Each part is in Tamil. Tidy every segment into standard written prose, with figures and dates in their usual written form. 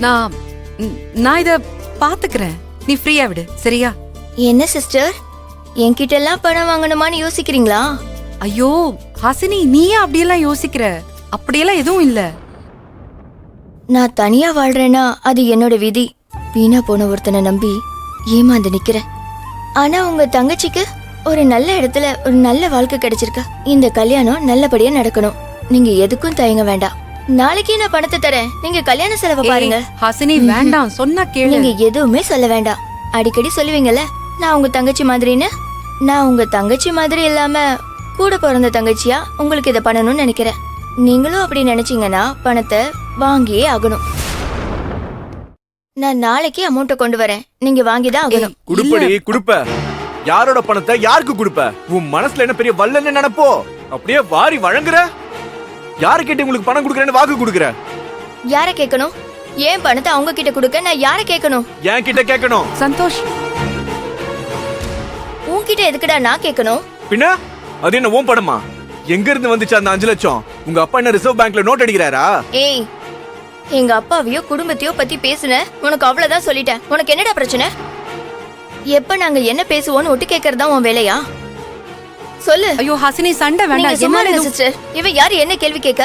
நான் நான் இத பாத்துக்கிறேன். நீ ஃப்ரீயா விடு, சரியா? என்ன சிஸ்டர், என்கிட்ட எல்லாம் பணம் வாங்கணுமான்னு யோசிக்கிறீங்களா? ஐயோ ஹாசினி, நீயே அப்படியெல்லாம் யோசிக்கிற? அப்படியெல்லாம் எதுவும் இல்ல. நான் தனியா வாழ்றேன்னா அது என்னோட விதி. வீணா போன ஒருத்தனை நம்பி ஏமாந்து நிக்கிறேன். ஆனா உங்க தங்கச்சிக்கு ஒரு நல்ல இடத்துல ஒரு நல்ல வாழ்க்கை கிடைச்சிருக்கா. இந்த கல்யாணம் நல்லபடியா நடக்கணும். நீங்க எதுக்கும் தயங்க வேண்டாம். நாளைக்கே நான் பணத்தை தரேன். நீங்க கல்யாண செலவை பாருங்க. ஹாசினி வேண்டாம், சொன்னா கேளு. நீங்க எதுவுமே சொல்ல வேண்டாம். அடிக்கடி சொல்லுவீங்கல்ல நான் உங்க தங்கச்சி மாதிரின்னு. நான் உங்க தங்கச்சி மாதிரி இல்லாம கூட பிறந்த தங்கச்சியா உங்களுக்கு இதை பண்ணணும்னு நினைக்கிறேன். நீங்களும் அப்படி நினைச்சீங்கன்னா பணத்தை வாங்கியே ஆகணும். நான் நாளைக்கு அமௌண்ட்டை கொண்டு வரேன். நீங்க வாங்கிதான் ஆகணும். குடுப்படி குடுப்ப. யாரோட பணத்தை யாருக்கு குடுப்ப? உன் மனசுல என்ன பெரிய வல்லன்னு நினைப்போ? அப்படியே வாரி வழங்குற. யார கேட்டு உங்களுக்கு பணம் கொடுக்கறேன்னு வாக்கு கொடுக்கற? யார கேட்கணும்? ஏன் பணத்தை அவங்க கிட்ட கொடுக்க நான் யார கேட்கணும்? என் கிட்ட கேட்கணும். சந்தோஷ், உன்கிட்ட எதுக்குடா நான் கேட்கணும்? பின்ன அது என்ன உன் பணமா? எங்க இருந்து வந்துச்சு அந்த 5 லட்சம்? உங்க அப்பா என்ன ரிசர்வ் பேங்க்ல நோட் அடிக்கிறாரா? ஏய், எங்க அப்பாவையோ குடும்பத்தையோ பத்தி பேசுன உனக்கு அவ்வளவுதான் சொல்லிட்டேன். உனக்கு என்னடா பிரச்சனை? எப்ப நாங்க என்ன பேசுவோம்னு ஒட்டு கேக்குறதா உன் வேலையா? சொல்லு. ஐயோ ஹாசினி, சண்டை வேண்டாம். சும்மா இருங்க சிஸ்டர். இவன் யாரு என்ன கேள்வி கேட்க?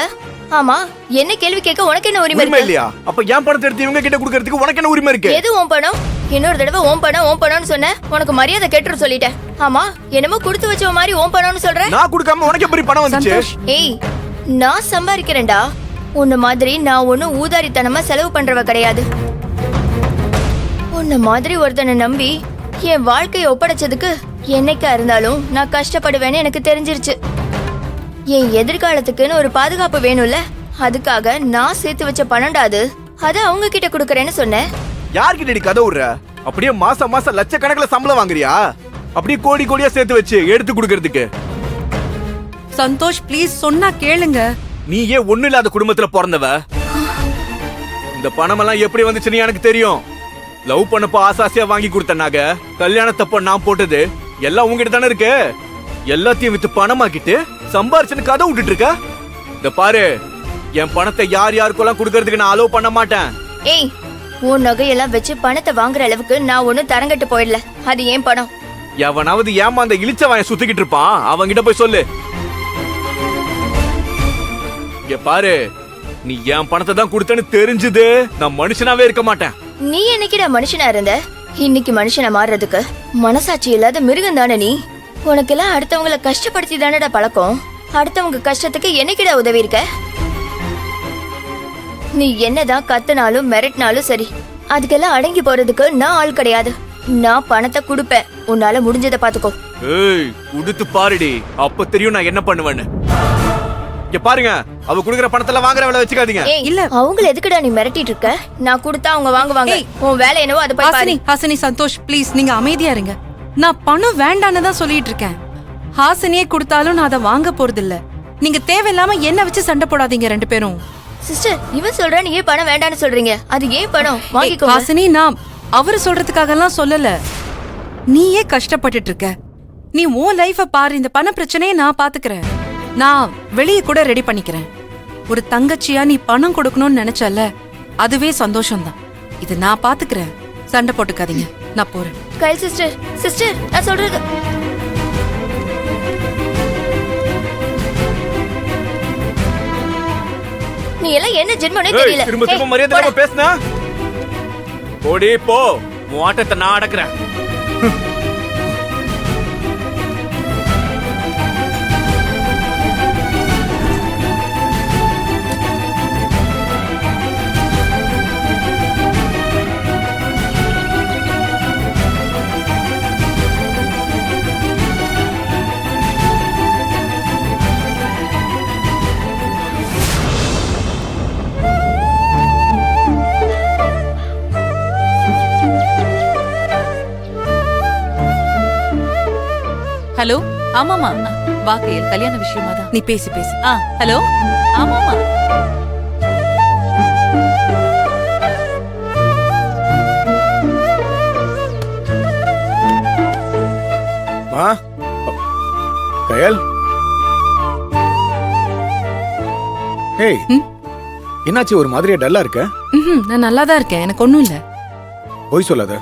ஆமா, என்ன கேள்வி கேட்க உனக்கு என்ன உரிமை இருக்கு? இல்லையா? அப்ப ஏன் பணத்தை எடுத்து இவங்க கிட்ட கொடுக்கிறதுக்கு உனக்கு என்ன உரிமை இருக்கு? எது உன் பணம்? இன்னொரு தடவை ஓம் பணம்னு சொன்ன உனக்கு மரியாதை கெட்டுற சொல்லிட்டேன். ஆமா, என்னமோ கொடுத்து வச்ச மாதிரி ஓம் பணம்னு சொல்ற. நான் கொடுக்காம உனக்கு எப்படி பணம் வந்துச்சு? ஏய், நான் சம்பாதிக்கிறேன்டா. உன்ன மாதிரி நான் ஒன்னும் ஊதாரித்தனமா செலவு பண்றவ கிடையாது. உன்ன மாதிரி ஒருத்தனை நம்பி என் வாழ்க்கையை ஒப்படைச்சதுக்கு என்னைக்கா இருந்தாலும் நான் கஷ்டப்படுவேன்னு எனக்கு தெரிஞ்சிருச்சு. என் எதிர்காலத்துக்குன்னு ஒரு பாதுகாப்பு வேணும்ல, அதுக்காக நான் சேர்த்து வச்ச பணம்டாது. அத அவங்க கிட்ட குடுக்கறேன்னு சொன்னேன். யார்கிட்ட கதை விடுற? அப்படியே மாசம் மாசம் லட்சக்கணக்கில் சம்பளம் வாங்குறியா? அப்படியே கோடி கோடியா சேர்த்து வச்சு எடுத்து கொடுக்கறதுக்கு? சந்தோஷ் ப்ளீஸ், சொன்னா கேளுங்க. நீ ஏன் ஒண்ணு இல்லாத குடும்பத்துல பிறந்தவ? இந்த பணம் எல்லாம் எப்படி வந்துச்சுன்னு எனக்கு தெரியும். லவ் பண்ணப்போ ஆசாசியா வாங்கி கொடுத்தனாக, கல்யாணத்தப்ப நான் போட்டது எல்லாம் உங்ககிட்ட தானே இருக்கு. எல்லாத்தையும் வித்து பணமாக்கிட்டு சம்பாரிச்சுன்னு கதை விட்டுட்டு இருக்க. இந்த பாரு, என் பணத்தை யார் யாருக்கெல்லாம் கொடுக்கறதுக்கு நான் அலோவ் பண்ண மாட்டேன். ஏய், உன் நகையெல்லாம் வச்சு பணத்தை வாங்குற அளவுக்கு நான் ஒன்னும் தரங்கட்டு போயிடல. அது ஏன் பணம். எவனாவது ஏமாந்த இழிச்சவன் சுத்திக்கிட்டு இருப்பான், அவங்கிட்ட போய் சொல்லு. இங்க பாரு, நீ என் பணத்தை தான் கொடுத்தேன்னு தெரிஞ்சது நான் மனுஷனாவே இருக்க மாட்டேன். நீ என்னைக்கிட மனுஷனா இருந்த? இன்னைக்கு மனுஷனா மாறுறதுக்கு மனசாட்சி இல்லாத மிருகம் தானே நீ. உனக்கெல்லாம் அடுத்தவங்களை கஷ்டப்படுத்தி தானடா பழக்கம். அடுத்தவங்க கஷ்டத்துக்கு என்னைக்கிட உதவி இருக்க? நீ என்னதான் கத்துனாலும் மிரட்டினாலும் சரி, அதுக்கெல்லாம் அடங்கி போறதுக்கு நான் ஆள் கிடையாது. நான் பணத்தை கொடுப்பேன், உன்னால முடிஞ்சதை பாத்துக்கோ. ஏய், கொடுத்து பாருடி, அப்ப தெரியும் நான் என்ன பண்ணுவேன்னு. இங்க பாருங்க, அவ குடுக்குற பணத்தெல்லாம் வாங்குற வேலை வச்சுக்காதீங்க. இல்ல, அவங்கள எதுக்குடா நீ மிரட்டிட்டு இருக்க? நான் கொடுத்தா அவங்க வாங்குவாங்க. உன் வேலை என்னவோ அது போய் பாரு. ஹாசினி, சந்தோஷ் ப்ளீஸ், நீங்க அமைதியா இருங்க. நான் பணம் வேண்டான்னு தான் சொல்லிட்டு இருக்கேன். ஹாசினியே கொடுத்தாலும் நான் அதை வாங்க போறது இல்ல. நீங்க தேவையில்லாம என்ன வச்சு சண்டை போடாதீங்க ரெண்டு பேரும். சிஸ்டர், இவன் சொல்ற நீ ஏன் பணம் வேண்டான்னு சொல்றீங்க? அது ஏன் பணம்? வாங்கிக்கோ. ஹாசினி, நான் அவரு சொல்றதுக்காக எல்லாம் சொல்லல. நீயே கஷ்டப்பட்டுட்டு இருக்க. நீ உன் லைஃப பாரு. இந்த பண பிரச்சனையை நான் பாத்துக்கிறேன். நான் வெளியே கூட ரெடி பண்ணிக்கிறேன். ஒரு தங்கச்சியா நீ பணம் கொடுக்கணும்னு நினைச்சல, அதுவே சந்தோஷம்தான். இது நான் பாத்துக்கிறேன். சண்டை போட்டுக்காதீங்க, நான் போறேன். கைல் சிஸ்டர், சிஸ்டர் நான் சொல்றது. நீ எல்லாம் என்ன ஜென்மனே தெரியல. திரும்ப திரும்ப மரியாதை இல்லாம பேசுனா போடி போ. உன் ஆட்டத்தை நான் அடக்குறேன். ஹலோ, ஆமாமா, வா கையல், கல்யாண விஷயமா தான். நீ பேசி பேசி. ஹலோ, ஆமாமா. கயல், ஏய், என்னாச்சு ஒரு மாதிரியா டல்லா இருக்க? நான் நல்லா தான் இருக்கேன், எனக்கு ஒண்ணும் இல்ல. போய் சொல்லாத.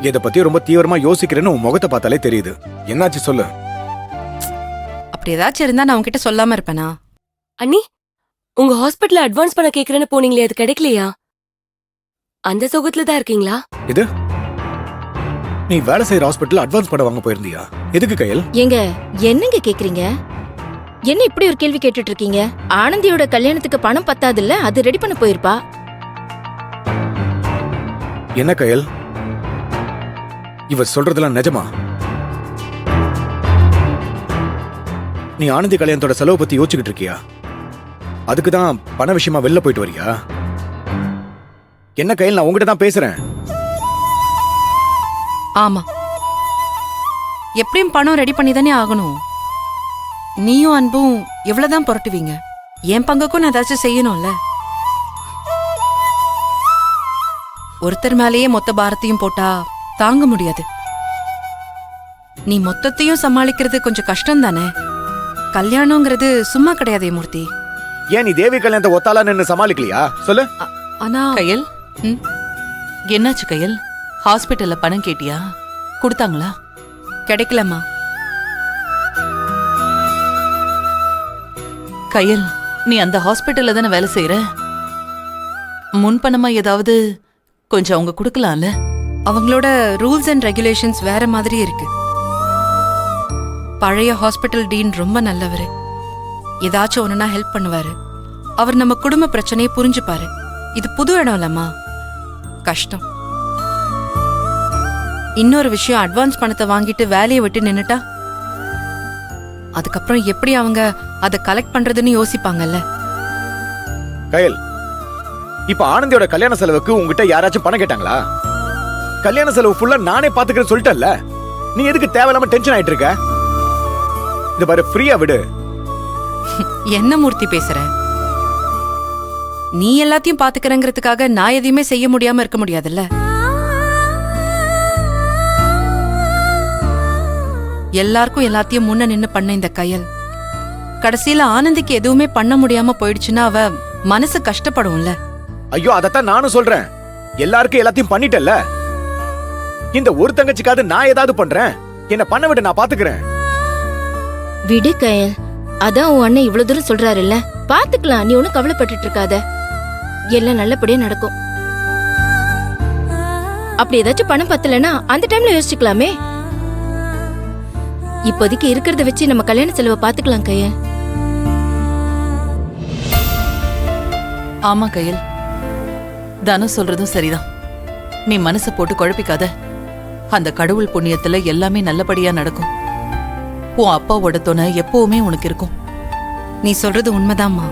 இத பத்தி ரொம்ப தீவிரமா யோசிக்கிறேன்னு உன் முகத்தை பார்த்தாலே தெரியுது. என்னாச்சு சொல்லு. அப்படி ஏதாச்சும் இருந்தா நான் உன்கிட்ட சொல்லாம இருப்பேனா? அண்ணி, உங்க ஹாஸ்பிடல்ல அட்வான்ஸ் பண்ண கேக்குறேன்னு போனீங்களே, அது கிடைக்கலையா? அந்த சுகத்துல தான் இருக்கீங்களா? இது நீ வேலை செய்யற ஹாஸ்பிட்டல் அட்வான்ஸ் பணம் வாங்க போயிருந்தியா? எதுக்கு கயல்? ஏங்க என்னங்க கேக்குறீங்க? என்ன இப்படி ஒரு கேள்வி கேட்டுட்டு இருக்கீங்க? ஆனந்தியோட கல்யாணத்துக்கு பணம் பத்தாதுல்ல, அது ரெடி பண்ண போயிருப்பா. என்ன கயல், இவ சொல்றதெல்லாம் நிஜமா? நீ ஆனந்தி கல்யாணத்தோட செலவு பத்தி யோசிச்சுக்கிட்டு இருக்கியா? அதுக்கு தான் பண விஷயமா வெளில போயிட்டு வரியா? என்ன கயல், நான் உங்ககிட்ட தான் பேசுறேன். ஆமா, எப்படியும் பணம் ரெடி பண்ணி தானே ஆகணும். நீயும் அன்பும் எவ்வளவுதான் புரட்டுவீங்க? என் பங்குக்கும் நான் ஏதாச்சும் செய்யணும்ல. ஒருத்தர் மேலேயே மொத்த பாரத்தையும் போட்டா தாங்க முடியாது. நீ மொத்தத்தையும் சமாளிக்கிறது கொஞ்சம் கஷ்டம் தானே. கல்யாணங்கிறது சும்மா கிடையாதே மூர்த்தி. ஏன் நீ தேவி கல்யாணத்தை ஒத்தாலா நின்னு சமாளிக்கலையா? சொல்லு. ஆனா கையல், ம், என்னாச்சு கையல்? ஹாஸ்பிட்டல்ல பணம் கேட்டியா? கொடுத்தாங்களா? கிடைக்கலம்மா. கையல், நீ அந்த ஹாஸ்பிட்டல்ல தானே வேலை செய்யற? முன்பணமா ஏதாவது கொஞ்சம் அவங்க கொடுக்கலாம்ல? அவங்களோட ரூல்ஸ் அண்ட் ரெகுலேஷன்ஸ் வேற மாதிரி இருக்கு. பழைய ஹாஸ்பிட்டல் டீன் ரொம்ப நல்லவரு. ஏதாச்சும் ஒண்ணுனா ஹெல்ப் பண்ணுவாரு. அவர் நம்ம குடும்ப பிரச்சனையை புரிஞ்சுப்பாரு. இது புது இடம் இல்லம்மா, கஷ்டம். இன்னொரு விஷயம், அட்வான்ஸ் பணத்தை வாங்கிட்டு வேலையை விட்டு நின்னுட்டா அதுக்கப்புறம் எப்படி அவங்க அதை கலெக்ட் பண்றதுன்னு யோசிப்பாங்கல்ல. கயல், இப்ப ஆனந்தியோட கல்யாண செலவுக்கு உங்ககிட்ட யாராச்சும் பணம் கேட்டாங்களா? கல்யாண செலவு ஃபுல்லா நானே பாத்துக்கிறேன்னு சொல்லிட்டேன்ல. நீ எதுக்கு தேவையில்லாம டென்ஷன் ஆயிட்டு இருக்க? இது பாரு, ஃப்ரீயா விடு. என்ன மூர்த்தி பேசுற? நீ எல்லாத்தையும் பாத்துக்கிறங்கிறதுக்காக நான் எதையுமே செய்ய முடியாம இருக்க முடியாதுல்ல. எல்லாருக்கும் எல்லாத்தையும் முன்ன நின்னு பண்ண இந்த கயல் கடைசியில ஆனந்திக்கு எதுவுமே பண்ண முடியாம போயிடுச்சுன்னா அவ மனசு கஷ்டப்படும்ல. ஐயோ, அதத்தான் நானும் சொல்றேன். எல்லாருக்கும் எல்லாத்தையும் பண்ணிட்டல்ல. இந்த ஒரு தங்கச்சிக்காவது நான் ஏதாவது பண்றேன். என்ன பண்ண விட்டு நான் பாத்துக்கிறேன். விடு கயல், அதான் உன் அண்ணன் இவ்வளவு தூரம் சொல்றாருல்ல, பாத்துக்கலாம். நீ ஒண்ணும் கவலைப்பட்டுட்டு இருக்காத, எல்லாம் நல்லபடியா நடக்கும். அப்படி ஏதாச்சும் பணம் பத்தலன்னா அந்த டைம்ல யோசிச்சுக்கலாமே. இப்போதைக்கு இருக்கிறத வச்சு நம்ம கல்யாண செலவை பாத்துக்கலாம் கயல். ஆமா கையல், தனு சொல்றதும் சரிதான். நீ மனசை போட்டு குழப்பிக்காத. அந்த கடவுள் புண்ணியத்துல எல்லாமே நல்லபடியா நடக்கும். உன் அப்பாவோட துணை எப்பவுமே உனக்கு இருக்கும். நீ சொல்றது உண்மைதாம்மா.